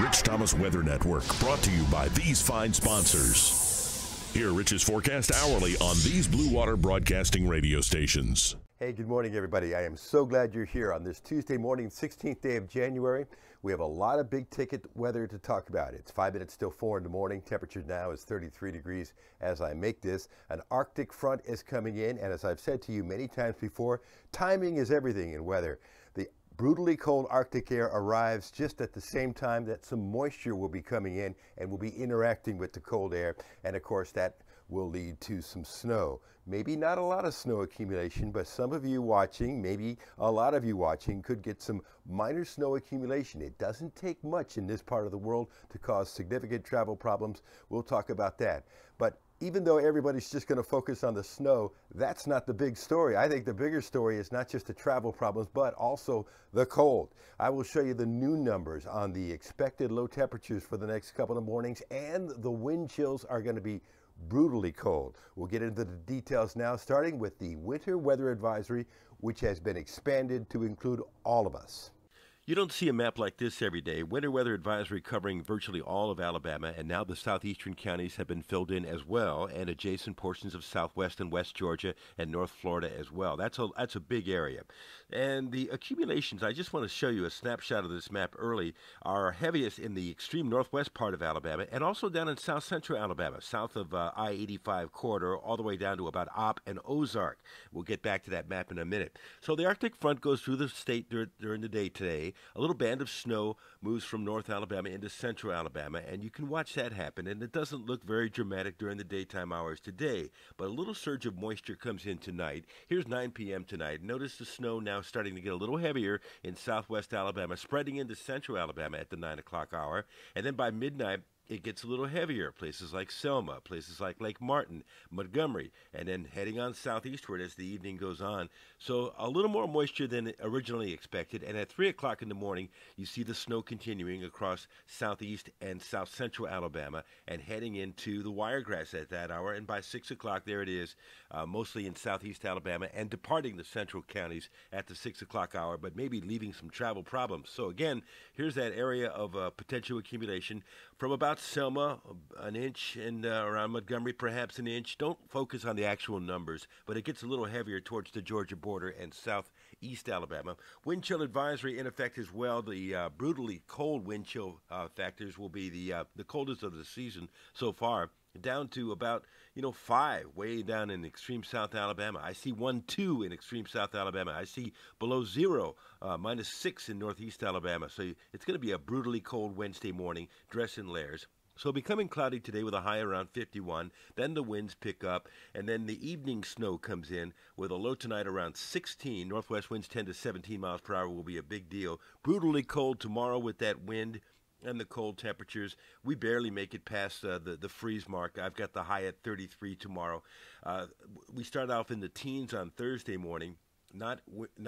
Rich Thomas Weather Network, brought to you by these fine sponsors. Hear Rich's forecast hourly on these Blue Water Broadcasting radio stations. Hey, good morning, everybody. I am so glad you're here on this Tuesday morning, 16th day of January. We have a lot of big ticket weather to talk about. It's 5 minutes till 4 in the morning. Temperature now is 33 degrees as I make this. An Arctic front is coming in, and as I've said to you many times before, timing is everything in weather. The brutally cold Arctic air arrives just at the same time that some moisture will be coming in and will be interacting with the cold air, and of course that will lead to some snow. Maybe not a lot of snow accumulation, but some of you watching, maybe a lot of you watching, could get some minor snow accumulation. It doesn't take much in this part of the world to cause significant travel problems. We'll talk about that. But even though everybody's just going to focus on the snow, that's not the big story. I think the bigger story is not just the travel problems, but also the cold. I will show you the new numbers on the expected low temperatures for the next couple of mornings, and the wind chills are going to be brutally cold. We'll get into the details now, starting with the winter weather advisory, which has been expanded to include all of us. You don't see a map like this every day. Winter weather advisory covering virtually all of Alabama, and now the southeastern counties have been filled in as well, and adjacent portions of southwest and west Georgia and North Florida as well. That's a big area. And the accumulations, I just want to show you a snapshot of this map early, are heaviest in the extreme northwest part of Alabama and also down in south central Alabama, south of I-85 corridor, all the way down to about Opp and Ozark. We'll get back to that map in a minute. So the Arctic front goes through the state during the day today. A little band of snow moves from North Alabama into central Alabama, and you can watch that happen, and it doesn't look very dramatic during the daytime hours today, but a little surge of moisture comes in tonight. Here's 9 p.m. tonight. Notice the snow now starting to get a little heavier in southwest Alabama, spreading into central Alabama at the 9 o'clock hour, and then by midnight, it gets a little heavier, places like Selma, places like Lake Martin, Montgomery, and then heading on southeastward as the evening goes on. So a little more moisture than originally expected, and at 3 o'clock in the morning, you see the snow continuing across southeast and south central Alabama and heading into the Wiregrass at that hour, and by 6 o'clock, there it is, mostly in southeast Alabama, and departing the central counties at the 6 o'clock hour, but maybe leaving some travel problems. So again, here's that area of potential accumulation from about Selma, an inch, and around Montgomery, perhaps an inch. Don't focus on the actual numbers, but it gets a little heavier towards the Georgia border and southeast Alabama. Wind chill advisory in effect as well. The brutally cold wind chill factors will be the coldest of the season so far, down to about 5 way down in extreme South Alabama. I see 1, 2 in extreme South Alabama. I see below 0, -6 in northeast Alabama. So it's going to be a brutally cold Wednesday morning. Dress in layers. So becoming cloudy today with a high around 51, then the winds pick up, and then the evening snow comes in with a low tonight around 16. Northwest winds 10 to 17 miles per hour will be a big deal. Brutally cold tomorrow with that wind and the cold temperatures. We barely make it past the freeze mark. I've got the high at 33 tomorrow. We start off in the teens on Thursday morning. Not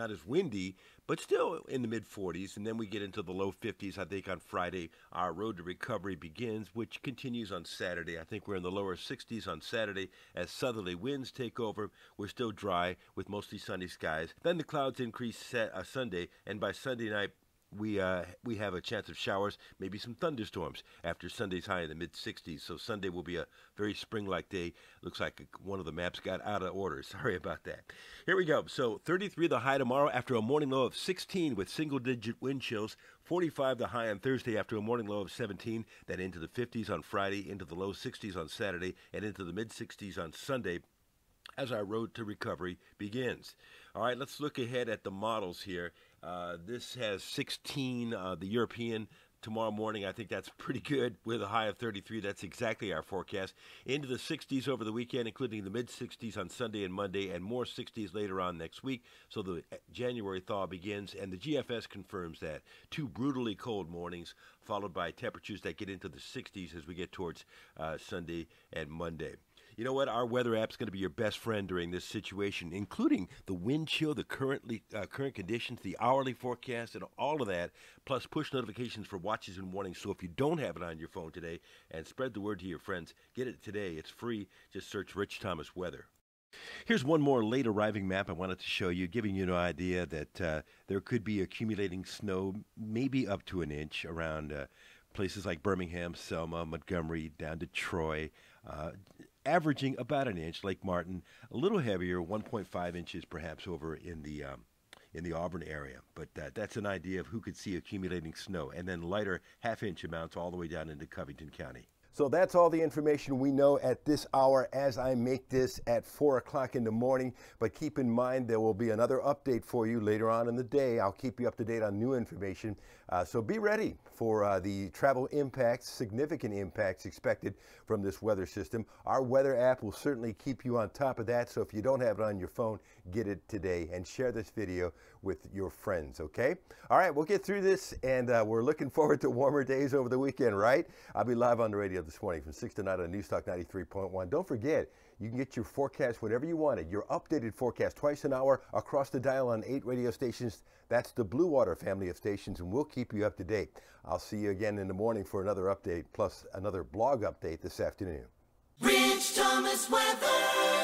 as windy, but still in the mid-40s, and then we get into the low 50s. I think on Friday our road to recovery begins, which continues on Saturday. I think we're in the lower 60s on Saturday as southerly winds take over. We're still dry with mostly sunny skies. Then the clouds increase Sunday, and by Sunday night, we have a chance of showers, maybe some thunderstorms after Sunday's high in the mid-60s. So Sunday will be a very spring-like day. Looks like one of the maps got out of order. Sorry about that. Here we go. So 33 the high tomorrow after a morning low of 16 with single-digit wind chills. 45 the high on Thursday after a morning low of 17. Then into the 50s on Friday, into the low 60s on Saturday, and into the mid-60s on Sunday as our road to recovery begins. All right, let's look ahead at the models here. This has 16, the European. Tomorrow morning, I think that's pretty good with a high of 33. That's exactly our forecast. Into the 60s over the weekend, including the mid-60s on Sunday and Monday, and more 60s later on next week. So the January thaw begins, and the GFS confirms that. 2 brutally cold mornings, followed by temperatures that get into the 60s as we get towards Sunday and Monday. You know what? Our weather app's going to be your best friend during this situation, including the wind chill, the current conditions, the hourly forecast, and all of that, plus push notifications for watches and warnings. So if you don't have it on your phone today, and spread the word to your friends, get it today. It's free. Just search Rich Thomas Weather. Here's one more late arriving map I wanted to show you, giving you an idea that there could be accumulating snow, maybe up to an inch around places like Birmingham, Selma, Montgomery, down to Troy, averaging about an inch. Lake Martin, a little heavier, 1.5 inches perhaps over in the Auburn area. But that's an idea of who could see accumulating snow. And then lighter half-inch amounts all the way down into Covington County. So that's all the information we know at this hour as I make this at 4 o'clock in the morning. But keep in mind there will be another update for you later on in the day. I'll keep you up to date on new information. So be ready for the travel impacts, significant impacts expected from this weather system. Our weather app will certainly keep you on top of that. So if you don't have it on your phone, get it today and share this video with your friends, okay? All right, we'll get through this, and we're looking forward to warmer days over the weekend, right? I'll be live on the radio this morning from 6 to 9 on Newstalk 93.1. Don't forget, you can get your forecast whenever you want it. Your updated forecast twice an hour across the dial on 8 radio stations. That's the Blue Water family of stations, and we'll keep you up to date. I'll see you again in the morning for another update, plus another blog update this afternoon. Rich Thomas Weather.